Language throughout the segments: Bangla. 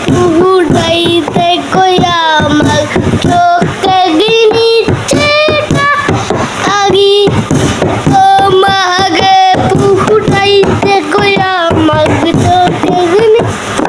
পুহুটাইতে কইরা আমার চোখে গিনিচ্ছে আগি তোমাকে পুহুটাইতে কইরা আমার চোখে গিনিচ্ছে।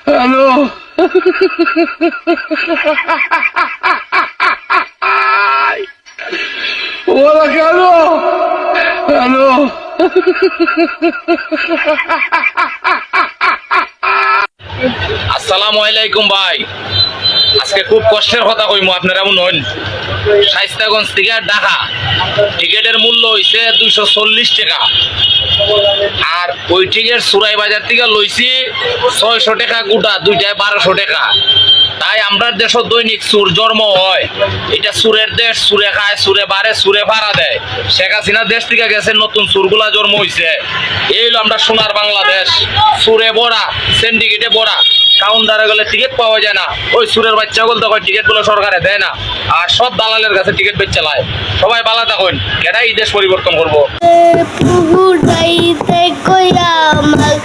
হ্যালো ওরা কেন হ্যালো আসসালামু আলাইকুম ভাই। আজকে খুব কষ্টের কথা কইমু, আপনারা এমন হইন। শাইস্তাগঞ্জ থেকে ঢাকা টিকেটের মূল্য হইছে 240 টাকা, আর ওই টিকেট সুরাই বাজার থেকে লইছি 600 টাকা গোটা, দুইটায় 1200 টাকা। তাই আমরা দেশ দৈনিক সুর জন্ম হয়, এটা সুরের দেশ, সুরে খায়, সুরে বাড়ে, সুরে ভাড়া দেয়। শেখ হাসিনা দেশ থেকে গেছে, নতুন সুরগুলা জন্ম হইছে। এই হলো আমরা সোনার বাংলাদেশ, সুরে বড়া, সিন্ডিকেটে বড়া। কাউন্টারে গেলে টিকিট পাওয়া যায় না, ওই সুরের বাচ্চা বলতে হয় টিকিট গুলো সরকারে দেয় না, আর সব দালালের কাছে টিকিট বেচে লায়। সবাই বালা থাকুন, কেটাই দেশ পরিবর্তন করবো। পুহুটাইতে কইরা আমার